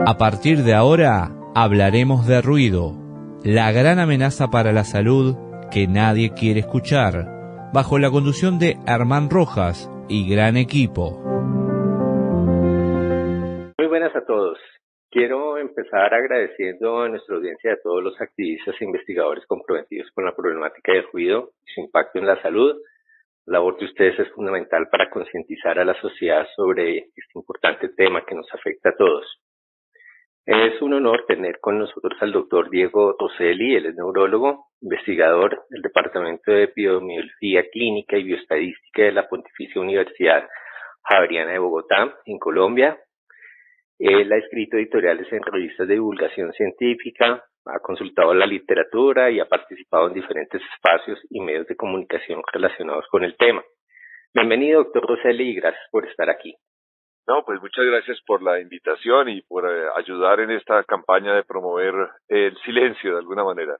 A partir de ahora, hablaremos de ruido, la gran amenaza para la salud que nadie quiere escuchar, bajo la conducción de Herman Rojas y gran equipo. Muy buenas a todos. Quiero empezar agradeciendo a nuestra audiencia de todos los activistas e investigadores comprometidos con la problemática del ruido y su impacto en la salud. La labor de ustedes es fundamental para concientizar a la sociedad sobre este importante tema que nos afecta a todos. Es un honor tener con nosotros al doctor Diego Rosselli. Él es neurólogo, investigador del Departamento de Epidemiología Clínica y Bioestadística de la Pontificia Universidad Javeriana de Bogotá, en Colombia. Él ha escrito editoriales en revistas de divulgación científica, ha consultado la literatura y ha participado en diferentes espacios y medios de comunicación relacionados con el tema. Bienvenido, doctor Rosselli, y gracias por estar aquí. No, pues muchas gracias por la invitación y por ayudar en esta campaña de promover el silencio de alguna manera.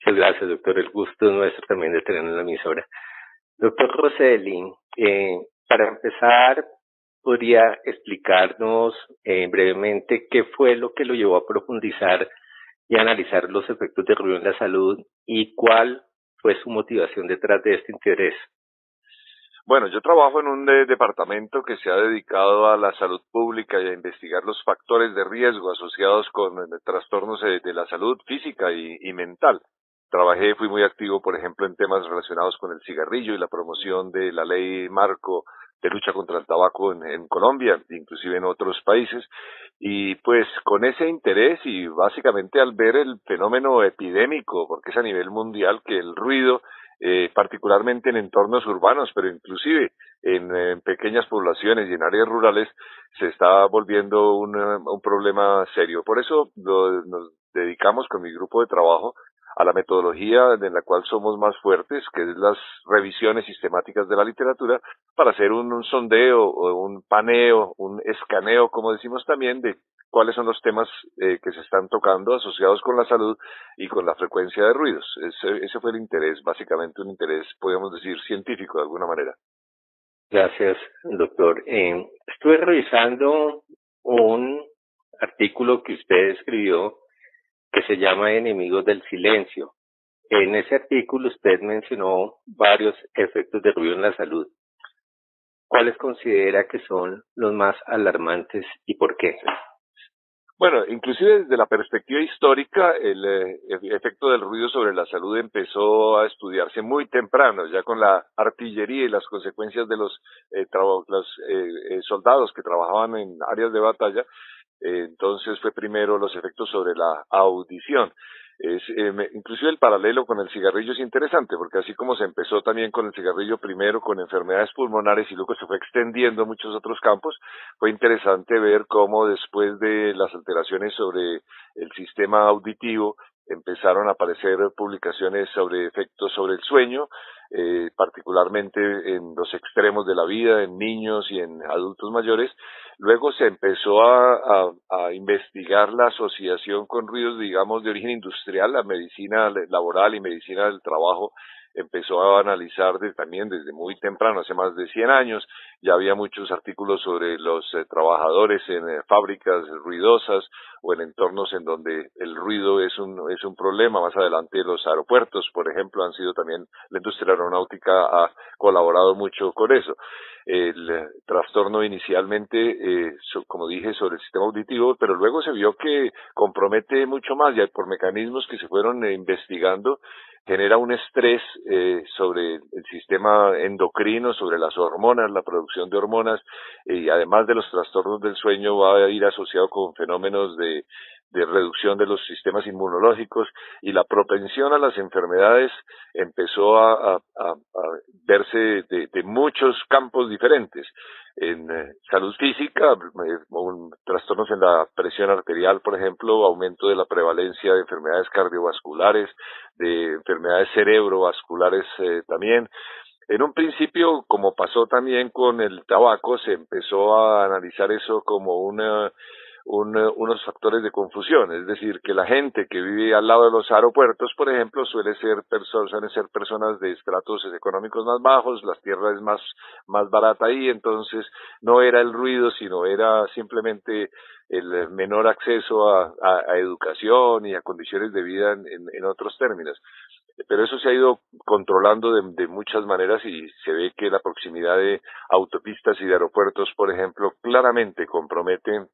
Muchas gracias, doctor. El gusto es nuestro también de tenerlo en la emisora. Doctor Rosselli, para empezar, ¿podría explicarnos brevemente qué fue lo que lo llevó a profundizar y analizar los efectos del ruido en la salud y cuál fue su motivación detrás de este interés? Bueno, yo trabajo en un departamento que se ha dedicado a la salud pública y a investigar los factores de riesgo asociados con trastornos de la salud física y mental. Fui muy activo, por ejemplo, en temas relacionados con el cigarrillo y la promoción de la ley marco de lucha contra el tabaco en Colombia, inclusive en otros países, y pues con ese interés y básicamente al ver el fenómeno epidémico, porque es a nivel mundial que el ruido, particularmente en entornos urbanos, pero inclusive en pequeñas poblaciones y en áreas rurales, se está volviendo un problema serio. Por eso nos dedicamos con mi grupo de trabajo a la metodología en la cual somos más fuertes, que es las revisiones sistemáticas de la literatura, para hacer un sondeo o un paneo, un escaneo, como decimos también, de cuáles son los temas que se están tocando asociados con la salud y con la frecuencia de ruidos. Ese fue el interés, básicamente un interés, podríamos decir, científico de alguna manera. Gracias, doctor. Estuve revisando un artículo que usted escribió que se llama Enemigos del Silencio. En ese artículo usted mencionó varios efectos de ruido en la salud. ¿Cuáles considera que son los más alarmantes y por qué? Bueno, inclusive desde la perspectiva histórica, el efecto del ruido sobre la salud empezó a estudiarse muy temprano, ya con la artillería y las consecuencias de los soldados que trabajaban en áreas de batalla. Entonces fue primero los efectos sobre la audición. Inclusive el paralelo con el cigarrillo es interesante, porque así como se empezó también con el cigarrillo primero con enfermedades pulmonares y luego se fue extendiendo a muchos otros campos, fue interesante ver cómo después de las alteraciones sobre el sistema auditivo empezaron a aparecer publicaciones sobre efectos sobre el sueño, particularmente en los extremos de la vida, en niños y en adultos mayores. Luego se empezó a investigar la asociación con ruidos, digamos, de origen industrial, la medicina laboral y medicina del trabajo empezó a analizar también desde muy temprano, hace más de 100 años, ya había muchos artículos sobre los trabajadores en fábricas ruidosas o en entornos en donde el ruido es un problema. Más adelante los aeropuertos, por ejemplo, han sido también, la industria aeronáutica ha colaborado mucho con eso. El trastorno inicialmente, como dije, sobre el sistema auditivo, pero luego se vio que compromete mucho más, ya por mecanismos que se fueron investigando, genera un estrés sobre el sistema endocrino, sobre las hormonas, la producción de hormonas, y además de los trastornos del sueño va a ir asociado con fenómenos de reducción de los sistemas inmunológicos, y la propensión a las enfermedades empezó a verse de muchos campos diferentes. En salud física, trastornos en la presión arterial, por ejemplo, aumento de la prevalencia de enfermedades cardiovasculares, de enfermedades cerebrovasculares también. En un principio, como pasó también con el tabaco, se empezó a analizar eso como unos factores de confusión, es decir, que la gente que vive al lado de los aeropuertos, por ejemplo, suelen ser personas de estratos económicos más bajos, la tierra es más barata ahí, entonces no era el ruido, sino era simplemente el menor acceso a educación y a condiciones de vida en otros términos. Pero eso se ha ido controlando de muchas maneras y se ve que la proximidad de autopistas y de aeropuertos, por ejemplo, claramente compromete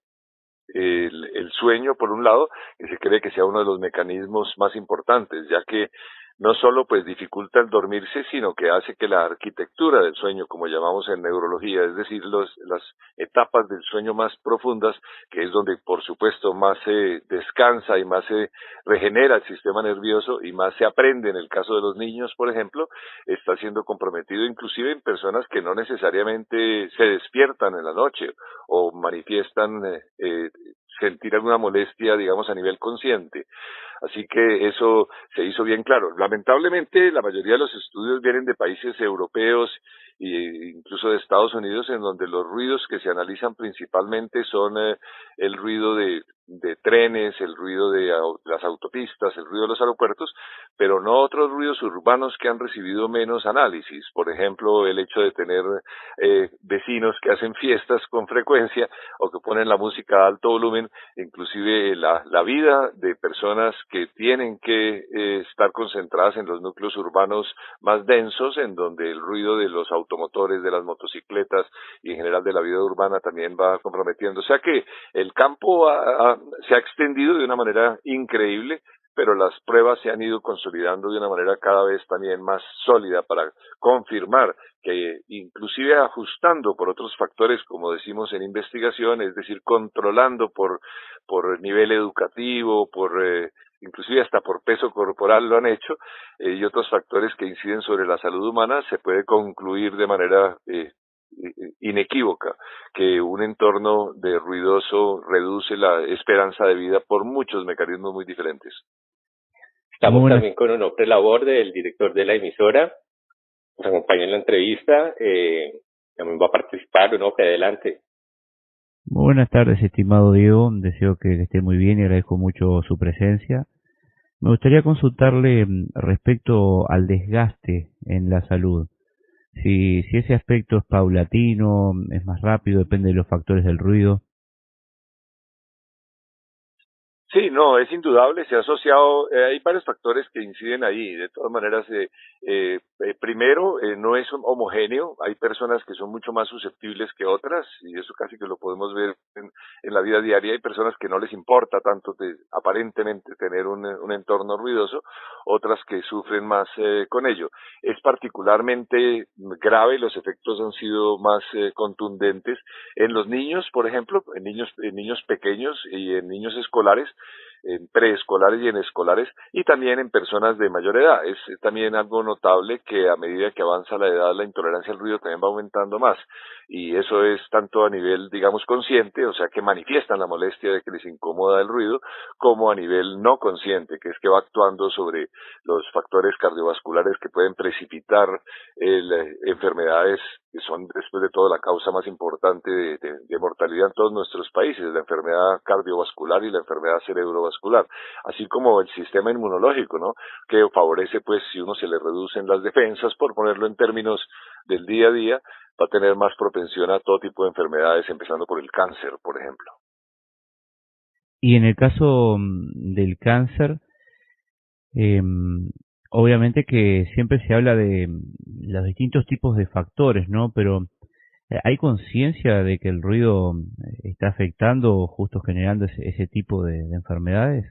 el sueño, por un lado, que se cree que sea uno de los mecanismos más importantes, ya que no solo pues dificulta el dormirse, sino que hace que la arquitectura del sueño, como llamamos en neurología, es decir, las etapas del sueño más profundas, que es donde por supuesto más se descansa y más se regenera el sistema nervioso y más se aprende en el caso de los niños, por ejemplo, está siendo comprometido inclusive en personas que no necesariamente se despiertan en la noche o manifiestan sentir alguna molestia, digamos, a nivel consciente. Así que eso se hizo bien claro. Lamentablemente, la mayoría de los estudios vienen de países europeos e incluso de Estados Unidos, en donde los ruidos que se analizan principalmente son el ruido de trenes, el ruido de las autopistas, el ruido de los aeropuertos, pero no otros ruidos urbanos que han recibido menos análisis. Por ejemplo, el hecho de tener vecinos que hacen fiestas con frecuencia o que ponen la música a alto volumen, inclusive la vida de personas que tienen que estar concentradas en los núcleos urbanos más densos, en donde el ruido de los automotores, de las motocicletas y en general de la vida urbana también va comprometiendo. O sea que el campo se ha extendido de una manera increíble, pero las pruebas se han ido consolidando de una manera cada vez también más sólida para confirmar que inclusive ajustando por otros factores, como decimos en investigación, es decir, controlando por nivel educativo, inclusive hasta por peso corporal lo han hecho, y otros factores que inciden sobre la salud humana, se puede concluir de manera inequívoca que un entorno de ruidoso reduce la esperanza de vida por muchos mecanismos muy diferentes. Estamos también con Onofre Laborde, el director de la emisora. Nos acompaña en la entrevista. También va a participar. Onofre, adelante. Muy buenas tardes, estimado Diego. Deseo que esté muy bien y agradezco mucho su presencia. Me gustaría consultarle respecto al desgaste en la salud. Si ese aspecto es paulatino, es más rápido, depende de los factores del ruido. Sí, no, es indudable, se ha asociado, hay varios factores que inciden ahí, de todas maneras, primero, no es homogéneo, hay personas que son mucho más susceptibles que otras, y eso casi que lo podemos ver en la vida diaria, hay personas que no les importa tanto aparentemente tener un entorno ruidoso, otras que sufren más con ello. Es particularmente grave, los efectos han sido más contundentes en los niños, por ejemplo, en niños pequeños y en niños escolares, en preescolares y en escolares, y también en personas de mayor edad. Es también algo notable que a medida que avanza la edad, la intolerancia al ruido también va aumentando más, y eso es tanto a nivel, digamos, consciente, o sea, que manifiestan la molestia de que les incomoda el ruido, como a nivel no consciente, que es que va actuando sobre los factores cardiovasculares que pueden precipitar enfermedades que son, después de todo, la causa más importante de mortalidad en todos nuestros países, la enfermedad cardiovascular y la enfermedad cerebrovascular, así como el sistema inmunológico, ¿no?, que favorece, pues, si uno se le reducen las defensas, por ponerlo en términos del día a día, va a tener más propensión a todo tipo de enfermedades, empezando por el cáncer, por ejemplo. Y en el caso del cáncer, obviamente que siempre se habla de los distintos tipos de factores, ¿no? Pero ¿hay conciencia de que el ruido está afectando o justo generando ese tipo de enfermedades?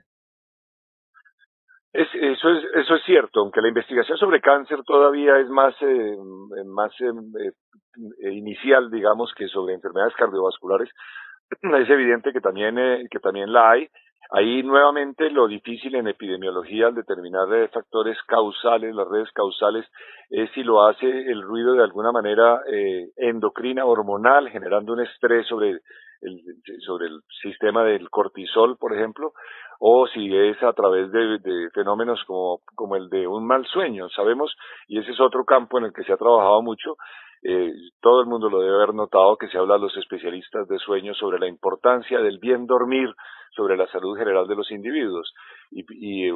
Eso es cierto, aunque la investigación sobre cáncer todavía es más inicial, digamos, que sobre enfermedades cardiovasculares. Es evidente que también la hay. Ahí nuevamente lo difícil en epidemiología al determinar factores causales, las redes causales, es si lo hace el ruido de alguna manera endocrina, hormonal, generando un estrés sobre el sistema del cortisol, por ejemplo, o si es a través de fenómenos como el de un mal sueño. Sabemos, y ese es otro campo en el que se ha trabajado mucho, todo el mundo lo debe haber notado, que se habla a los especialistas de sueño sobre la importancia del bien dormir sobre la salud general de los individuos. Y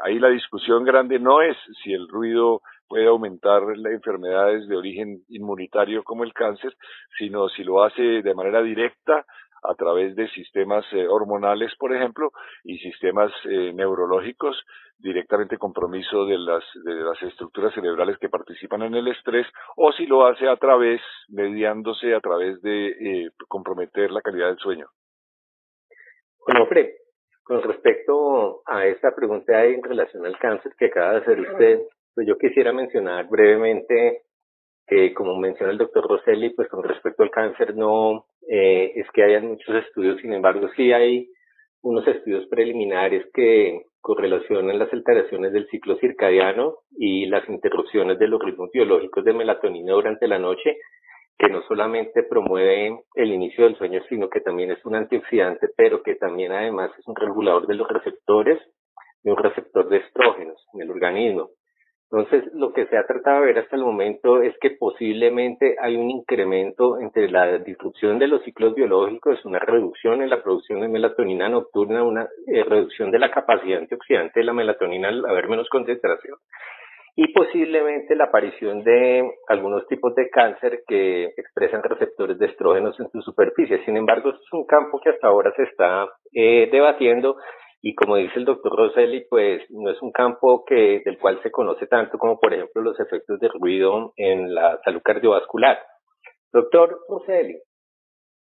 ahí la discusión grande no es si el ruido puede aumentar las enfermedades de origen inmunitario como el cáncer, sino si lo hace de manera directa a través de sistemas hormonales, por ejemplo, y sistemas neurológicos, directamente compromiso de las estructuras cerebrales que participan en el estrés, o si lo hace mediándose a través de comprometer la calidad del sueño. Bueno, Fred, con respecto a esta pregunta en relación al cáncer que acaba de hacer usted, pues yo quisiera mencionar brevemente que, como menciona el doctor Rosselli, pues con respecto al cáncer no es que hayan muchos estudios, sin embargo sí hay unos estudios preliminares que correlacionan las alteraciones del ciclo circadiano y las interrupciones de los ritmos biológicos de melatonina durante la noche, que no solamente promueve el inicio del sueño, sino que también es un antioxidante, pero que también además es un regulador de los receptores y un receptor de estrógenos en el organismo. Entonces, lo que se ha tratado de ver hasta el momento es que posiblemente hay un incremento entre la disrupción de los ciclos biológicos, una reducción en la producción de melatonina nocturna, una reducción de la capacidad antioxidante de la melatonina al haber menos concentración, y posiblemente la aparición de algunos tipos de cáncer que expresan receptores de estrógenos en su superficie. Sin embargo, es un campo que hasta ahora se está debatiendo, y como dice el doctor Rosselli, pues no es un campo del cual se conoce tanto como, por ejemplo, los efectos de ruido en la salud cardiovascular. Doctor Rosselli,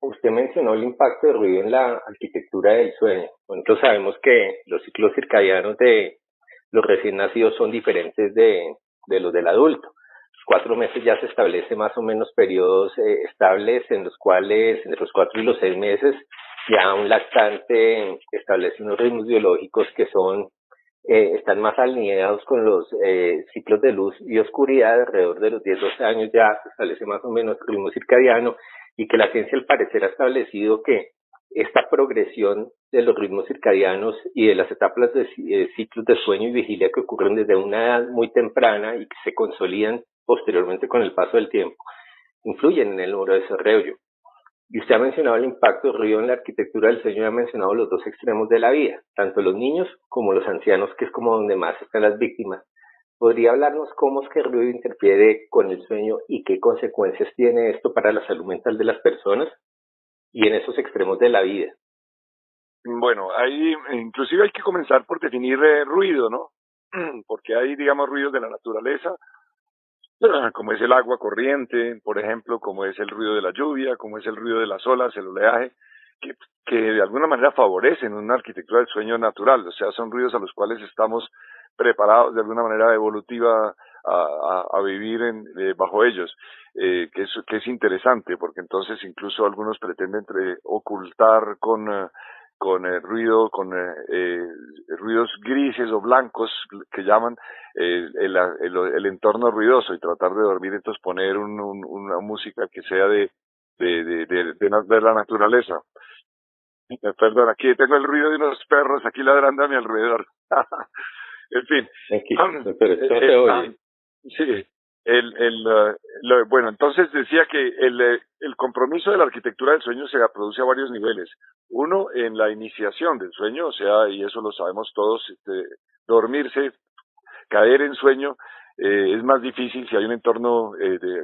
usted mencionó el impacto del ruido en la arquitectura del sueño. Nosotros sabemos que los ciclos circadianos de los recién nacidos son diferentes de los del adulto. 4 meses ya se establece más o menos periodos estables en los cuales entre los 4 y los 6 meses ya un lactante establece unos ritmos biológicos que están más alineados con los ciclos de luz y oscuridad. Alrededor de los 10-12 años ya se establece más o menos el ritmo circadiano, y que la ciencia al parecer ha establecido que esta progresión de los ritmos circadianos y de las etapas de ciclos de sueño y vigilia que ocurren desde una edad muy temprana y que se consolidan posteriormente con el paso del tiempo, influyen en el neurodesarrollo. Y usted ha mencionado el impacto del ruido en la arquitectura del sueño y ha mencionado los dos extremos de la vida, tanto los niños como los ancianos, que es como donde más están las víctimas. ¿Podría hablarnos cómo es que el ruido interfiere con el sueño y qué consecuencias tiene esto para la salud mental de las personas y en esos extremos de la vida? Bueno, ahí inclusive hay que comenzar por definir ruido, ¿no? Porque hay, digamos, ruidos de la naturaleza, como es el agua corriente, por ejemplo, como es el ruido de la lluvia, como es el ruido de las olas, el oleaje, que de alguna manera favorecen una arquitectura del sueño natural. O sea, son ruidos a los cuales estamos preparados de alguna manera evolutiva a vivir bajo ellos, que es interesante, porque entonces incluso algunos pretenden ocultar con ruido, con ruidos grises o blancos que llaman el entorno ruidoso, y tratar de dormir, entonces poner una música que sea de la naturaleza. Perdón, aquí tengo el ruido de unos perros aquí ladrando a mi alrededor. En fin. Pero esto se oye. Sí. Bueno, entonces decía que el compromiso de la arquitectura del sueño se produce a varios niveles. Uno, en la iniciación del sueño, o sea, y eso lo sabemos todos, dormirse, caer en sueño, es más difícil si hay un entorno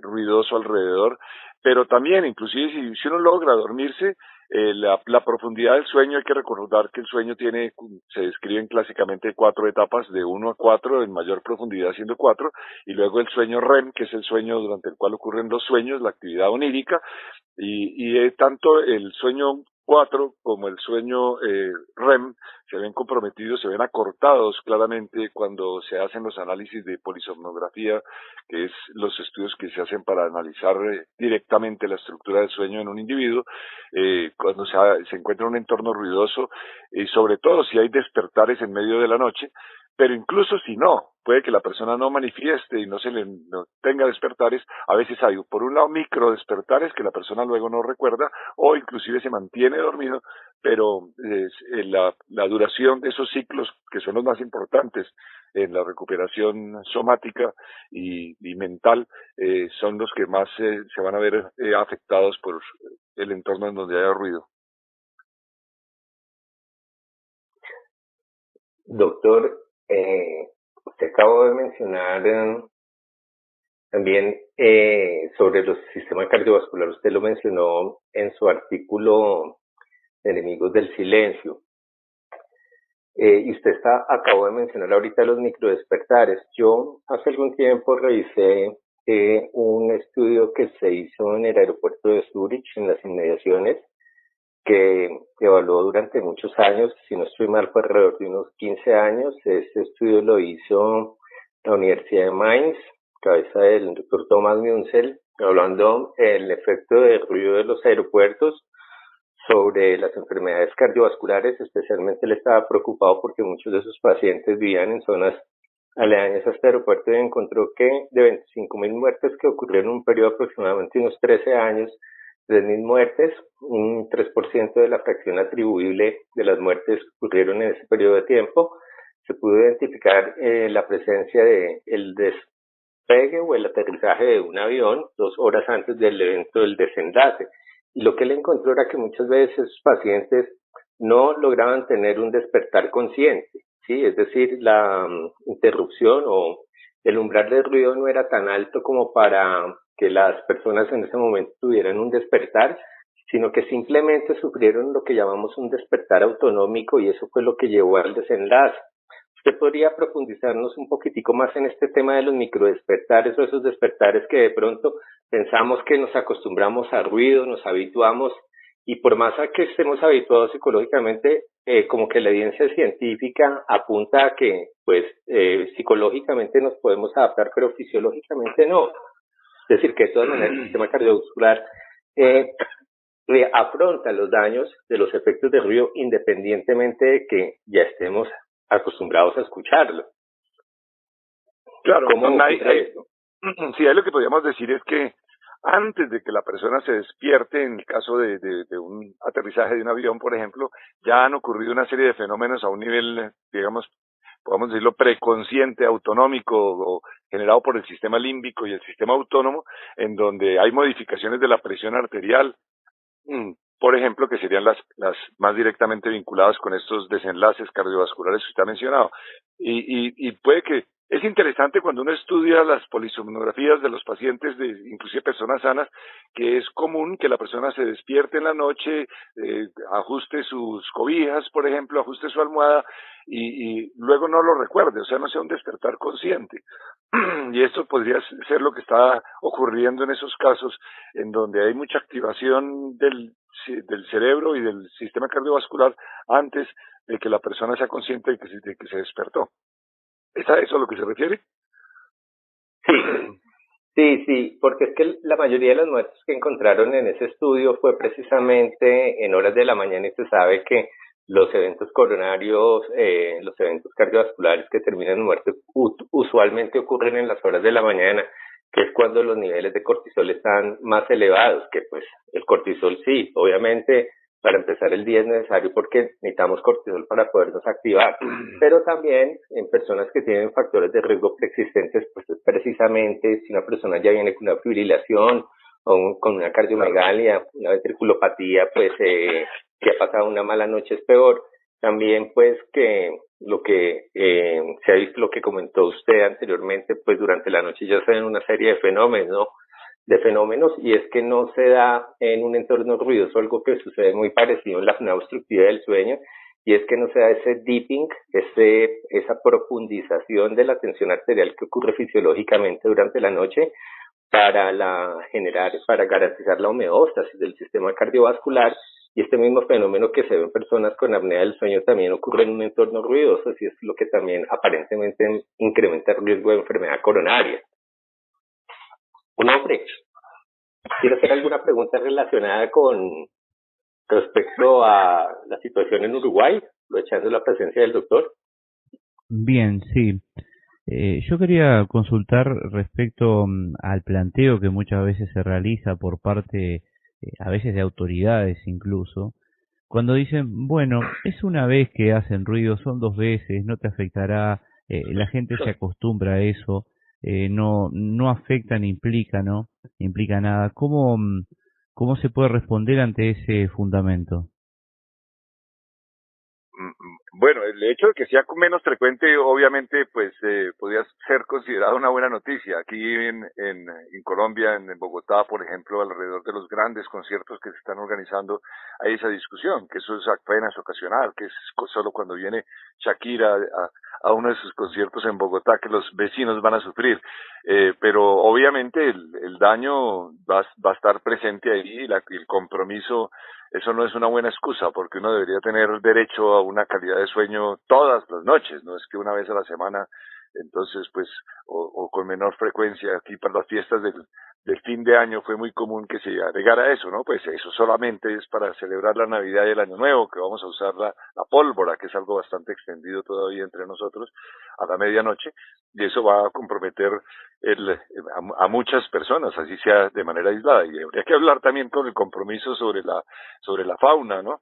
ruidoso alrededor, pero también, inclusive si uno logra dormirse, la profundidad del sueño, hay que recordar que el sueño se describen clásicamente 4 etapas, de 1 a 4, en mayor profundidad siendo 4, y luego el sueño REM, que es el sueño durante el cual ocurren los sueños, la actividad onírica, y tanto el sueño 4, como el sueño REM, se ven comprometidos, se ven acortados claramente cuando se hacen los análisis de polisomnografía, que es los estudios que se hacen para analizar directamente la estructura del sueño en un individuo, cuando se encuentra en un entorno ruidoso, y sobre todo si hay despertares en medio de la noche, pero incluso si no, puede que la persona no manifieste y no tenga despertares. A veces hay, por un lado, micro despertares que la persona luego no recuerda, o inclusive se mantiene dormido, pero la duración de esos ciclos, que son los más importantes en la recuperación somática y mental, son los que más se van a ver afectados por el entorno en donde haya ruido. Doctor, usted acabó de mencionar también sobre los sistemas cardiovasculares. Usted lo mencionó en su artículo Enemigos del Silencio. Y usted acabó de mencionar ahorita los microdespertares. Yo hace algún tiempo revisé un estudio que se hizo en el aeropuerto de Zúrich, en las inmediaciones, que evaluó durante muchos años, si no estoy mal, fue alrededor de unos 15 años. Este estudio lo hizo la Universidad de Mainz, cabeza del doctor Thomas Münzel, hablando del efecto de ruido de los aeropuertos sobre las enfermedades cardiovasculares. Especialmente él estaba preocupado porque muchos de sus pacientes vivían en zonas aledañas a este aeropuerto, y encontró que de 25.000 muertes que ocurrieron en un periodo de aproximadamente unos 13 años, 3.000 muertes, un 3% de la fracción atribuible de las muertes ocurrieron en ese periodo de tiempo. Se pudo identificar la presencia de el despegue o el aterrizaje de un avión 2 horas antes del evento del desenlace. Y lo que él encontró era que muchas veces esos pacientes no lograban tener un despertar consciente, ¿sí? Es decir, la interrupción o el umbral de ruido no era tan alto como para que las personas en ese momento tuvieran un despertar, sino que simplemente sufrieron lo que llamamos un despertar autonómico, y eso fue lo que llevó al desenlace. ¿Usted podría profundizarnos un poquitico más en este tema de los microdespertares, o esos despertares que de pronto pensamos que nos acostumbramos a ruido, nos habituamos, y por más a que estemos habituados psicológicamente, como que la evidencia científica apunta a que pues psicológicamente nos podemos adaptar, pero fisiológicamente no? Es decir, que de todas maneras el sistema cardiovascular afronta los daños de los efectos de ruido independientemente de que ya estemos acostumbrados a escucharlo. Claro, ¿Cómo ocurre esto? Sí, ahí lo que podríamos decir es que antes de que la persona se despierte, en el caso de un aterrizaje de un avión, por ejemplo, ya han ocurrido una serie de fenómenos a un nivel, digamos, podemos decirlo, preconsciente, autonómico, o generado por el sistema límbico y el sistema autónomo, en donde hay modificaciones de la presión arterial, por ejemplo, que serían las más directamente vinculadas con estos desenlaces cardiovasculares que usted ha mencionado. Y puede que es interesante cuando uno estudia las polisomnografías de los pacientes, de inclusive personas sanas, que es común que la persona se despierte en la noche, ajuste sus cobijas, por ejemplo, ajuste su almohada, y luego no lo recuerde, o sea, no sea un despertar consciente. Y esto podría ser lo que está ocurriendo en esos casos, en donde hay mucha activación del cerebro y del sistema cardiovascular antes de que la persona sea consciente de que se despertó. ¿Es a eso a lo que se refiere? Sí, porque es que la mayoría de las muertes que encontraron en ese estudio fue precisamente en horas de la mañana, y se sabe que los eventos coronarios, los eventos cardiovasculares que terminan en muerte usualmente ocurren en las horas de la mañana, que es cuando los niveles de cortisol están más elevados, que pues el cortisol sí, obviamente para empezar el día es necesario porque necesitamos cortisol para podernos activar, pero también en personas que tienen factores de riesgo preexistentes, pues es precisamente si una persona ya viene con una fibrilación o con una cardiomegalia, una ventriculopatía, pues que ha pasado una mala noche, es peor. También pues que lo que se ha visto, lo que comentó usted anteriormente, pues durante la noche ya se ven una serie de fenómenos, ¿no? Y es que no se da en un entorno ruidoso algo que sucede muy parecido en la apnea obstructiva del sueño, y es que no se da ese deeping, esa profundización de la tensión arterial que ocurre fisiológicamente durante la noche para garantizar la homeostasis del sistema cardiovascular, y este mismo fenómeno que se ve en personas con apnea del sueño también ocurre en un entorno ruidoso, y es lo que también aparentemente incrementa el riesgo de enfermedad coronaria. Un hombre, ¿quiere hacer alguna pregunta relacionada con respecto a la situación en Uruguay, aprovechando la presencia del doctor? Bien, sí. Yo quería consultar respecto al planteo que muchas veces se realiza por parte, a veces de autoridades incluso, cuando dicen, bueno, es una vez que hacen ruido, son 2 veces, no te afectará, la gente se acostumbra a eso, no afecta ni implica, ¿no? Implica nada. ¿Cómo se puede responder ante ese fundamento? Bueno, el hecho de que sea menos frecuente, obviamente, pues podría ser considerado una buena noticia. Aquí en Colombia, en Bogotá, por ejemplo, alrededor de los grandes conciertos que se están organizando, hay esa discusión, que eso es apenas ocasional, que es solo cuando viene Shakira a uno de sus conciertos en Bogotá que los vecinos van a sufrir. Pero obviamente el daño va a estar presente ahí, el compromiso. Eso no es una buena excusa, porque uno debería tener derecho a una calidad de sueño todas las noches, no es que una vez a la semana. Entonces, pues, o con menor frecuencia. Aquí para las fiestas del fin de año fue muy común que se agregara eso, ¿no? Pues eso solamente es para celebrar la Navidad y el Año Nuevo, que vamos a usar la pólvora, que es algo bastante extendido todavía entre nosotros, a la medianoche, y eso va a comprometer a muchas personas, así sea de manera aislada. Y habría que hablar también con el compromiso sobre la fauna, ¿no?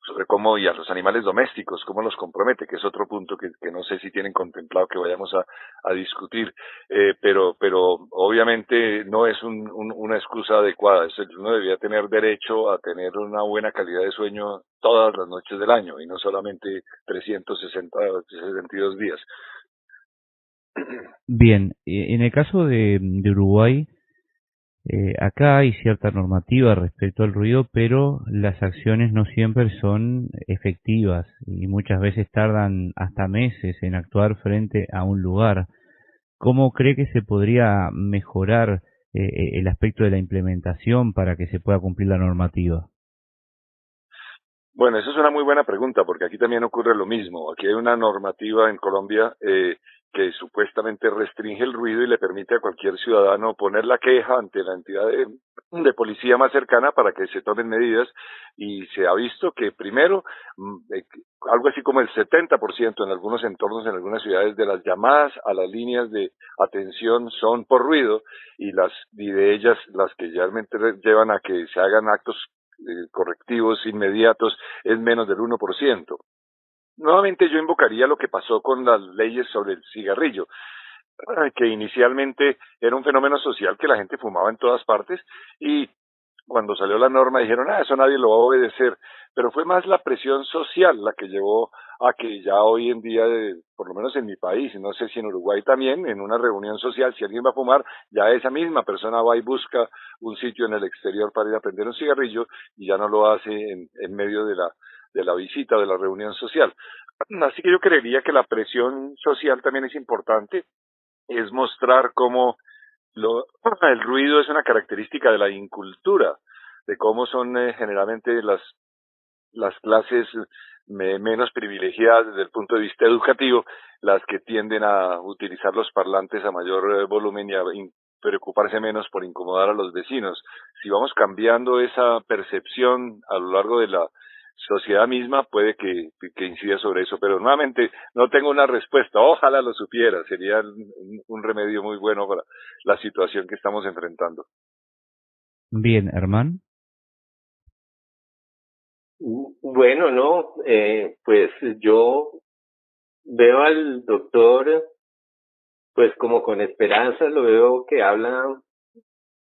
Sobre cómo, y a los animales domésticos, cómo los compromete, que es otro punto que no sé si tienen contemplado que vayamos a discutir, pero obviamente no es una excusa adecuada. Uno debería tener derecho a tener una buena calidad de sueño todas las noches del año, y no solamente 362 días. Bien, en el caso de Uruguay, acá hay cierta normativa respecto al ruido, pero las acciones no siempre son efectivas y muchas veces tardan hasta meses en actuar frente a un lugar. ¿Cómo cree que se podría mejorar el aspecto de la implementación para que se pueda cumplir la normativa? Bueno, esa es una muy buena pregunta, porque aquí también ocurre lo mismo. Aquí hay una normativa en Colombia que supuestamente restringe el ruido y le permite a cualquier ciudadano poner la queja ante la entidad de policía más cercana para que se tomen medidas, y se ha visto que primero, algo así como el 70% en algunos entornos, en algunas ciudades, de las llamadas a las líneas de atención son por ruido, y de ellas las que realmente llevan a que se hagan actos correctivos inmediatos es menos del 1%. Nuevamente yo invocaría lo que pasó con las leyes sobre el cigarrillo, que inicialmente era un fenómeno social, que la gente fumaba en todas partes, y cuando salió la norma dijeron, eso nadie lo va a obedecer, pero fue más la presión social la que llevó a que ya hoy en día, por lo menos en mi país, y no sé si en Uruguay también, en una reunión social, si alguien va a fumar, ya esa misma persona va y busca un sitio en el exterior para ir a prender un cigarrillo, y ya no lo hace en medio de la visita, de la reunión social. Así que yo creería que la presión social también es importante, es mostrar cómo el ruido es una característica de la incultura, de cómo son generalmente las clases menos privilegiadas desde el punto de vista educativo las que tienden a utilizar los parlantes a mayor volumen y a preocuparse menos por incomodar a los vecinos. Si vamos cambiando esa percepción a lo largo de la sociedad misma, puede que incida sobre eso, pero nuevamente no tengo una respuesta. Ojalá lo supiera, sería un remedio muy bueno para la situación que estamos enfrentando. Bien, Herman. Bueno, no, pues yo veo al doctor pues como con esperanza, lo veo que habla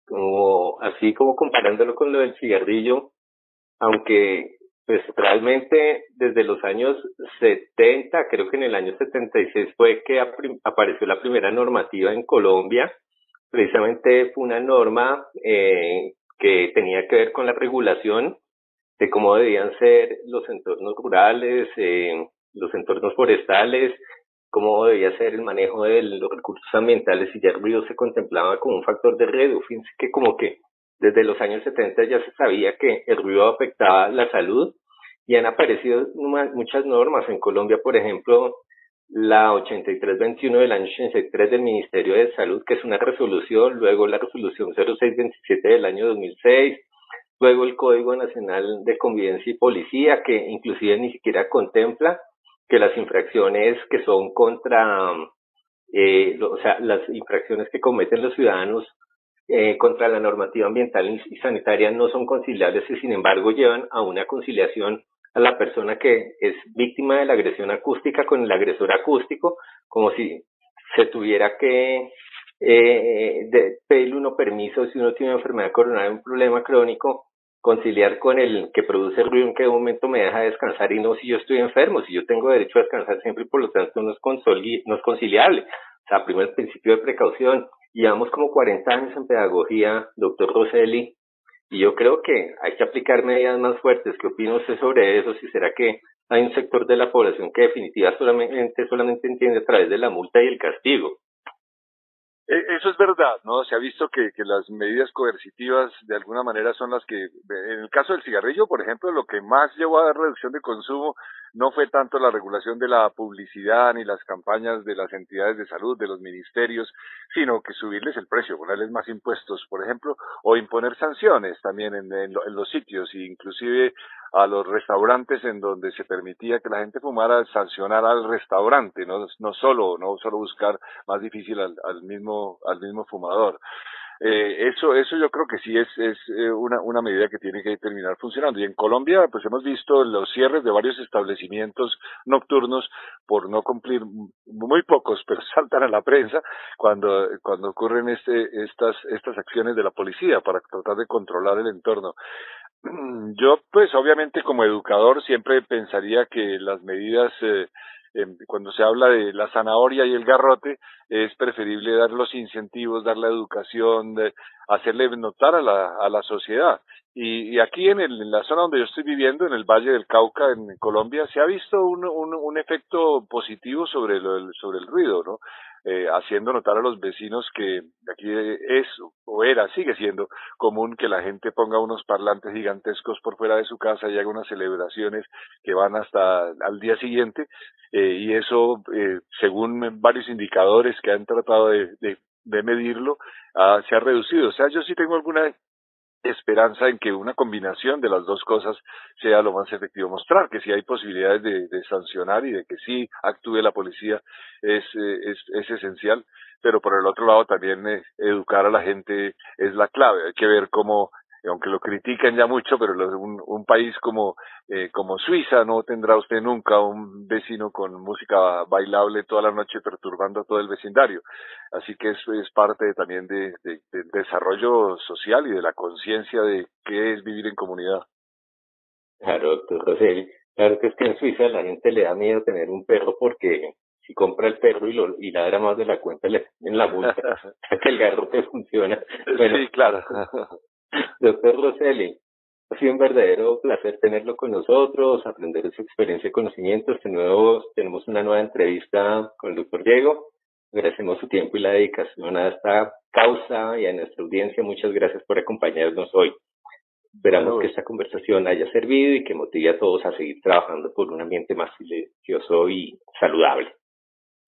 como así, como comparándolo con lo del cigarrillo, aunque pues realmente desde los años 70, creo que en el año 76 fue que apareció la primera normativa en Colombia. Precisamente fue una norma que tenía que ver con la regulación de cómo debían ser los entornos rurales, los entornos forestales, cómo debía ser el manejo de los recursos ambientales, y ya el ruido se contemplaba como un factor de riesgo. Fíjense que como que Desde los años 70 ya se sabía que el ruido afectaba la salud y han aparecido muchas normas. En Colombia, por ejemplo, la 8321 del año 83 del Ministerio de Salud, que es una resolución, luego la resolución 0627 del año 2006, luego el Código Nacional de Convivencia y Policía, que inclusive ni siquiera contempla que las infracciones que son contra, o sea, las infracciones que cometen los ciudadanos contra la normativa ambiental y sanitaria no son conciliables y sin embargo llevan a una conciliación a la persona que es víctima de la agresión acústica con el agresor acústico, como si se tuviera que pedirle uno permiso si uno tiene una enfermedad coronaria, un problema crónico, conciliar con el que produce ruido en qué momento me deja descansar y no si yo estoy enfermo, si yo tengo derecho a descansar siempre y por lo tanto no es conciliable. O sea, primero el principio de precaución. Llevamos como 40 años en pedagogía, doctor Rosselli, y yo creo que hay que aplicar medidas más fuertes. ¿Qué opina usted sobre eso? Si será que hay un sector de la población que definitivamente solamente entiende a través de la multa y el castigo. Eso es verdad, ¿no? Se ha visto que las medidas coercitivas de alguna manera son las que, en el caso del cigarrillo, por ejemplo, lo que más llevó a la reducción de consumo no fue tanto la regulación de la publicidad ni las campañas de las entidades de salud, de los ministerios, sino que subirles el precio, ponerles más impuestos, por ejemplo, o imponer sanciones también en los sitios, e inclusive a los restaurantes en donde se permitía que la gente fumara, sancionar al restaurante, no solo buscar más difícil al mismo fumador. Eso yo creo que sí es una medida que tiene que terminar funcionando. Y en Colombia, pues hemos visto los cierres de varios establecimientos nocturnos por no cumplir, muy pocos, pero saltan a la prensa cuando ocurren estas acciones de la policía para tratar de controlar el entorno. Yo, pues, obviamente, como educador, siempre pensaría que las medidas, cuando se habla de la zanahoria y el garrote, es preferible dar los incentivos, dar la educación, hacerle notar a la sociedad. Y aquí en la zona donde yo estoy viviendo, en el Valle del Cauca, en Colombia, se ha visto un efecto positivo sobre el ruido, ¿no? Haciendo notar a los vecinos que aquí sigue siendo común que la gente ponga unos parlantes gigantescos por fuera de su casa y haga unas celebraciones que van hasta al día siguiente, y eso, según varios indicadores que han tratado de medirlo, se ha reducido. O sea, yo sí tengo alguna esperanza en que una combinación de las dos cosas sea lo más efectivo. Mostrar que sí hay posibilidades de sancionar y de que sí actúe la policía es esencial, pero por el otro lado también educar a la gente es la clave. Hay que ver cómo, aunque lo critican ya mucho, pero un país como Suiza no tendrá usted nunca un vecino con música bailable toda la noche perturbando a todo el vecindario. Así que eso es parte también del desarrollo social y de la conciencia de qué es vivir en comunidad. Claro, doctor Rosselli. Claro que es que en Suiza a la gente le da miedo tener un perro porque si compra el perro y ladra más de la cuenta le ponen la multa. Que el garrote funciona. Bueno, sí, claro. Doctor Rosselli, ha sido un verdadero placer tenerlo con nosotros, aprender de su experiencia y conocimientos. Tenemos una nueva entrevista con el doctor Diego. Agradecemos su tiempo y la dedicación a esta causa y a nuestra audiencia. Muchas gracias por acompañarnos hoy. Esperamos que esta conversación haya servido y que motive a todos a seguir trabajando por un ambiente más silencioso y saludable.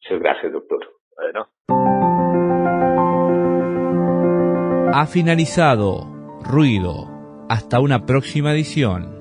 Muchas gracias, doctor. Bueno. Ha finalizado Ruido. Hasta una próxima edición.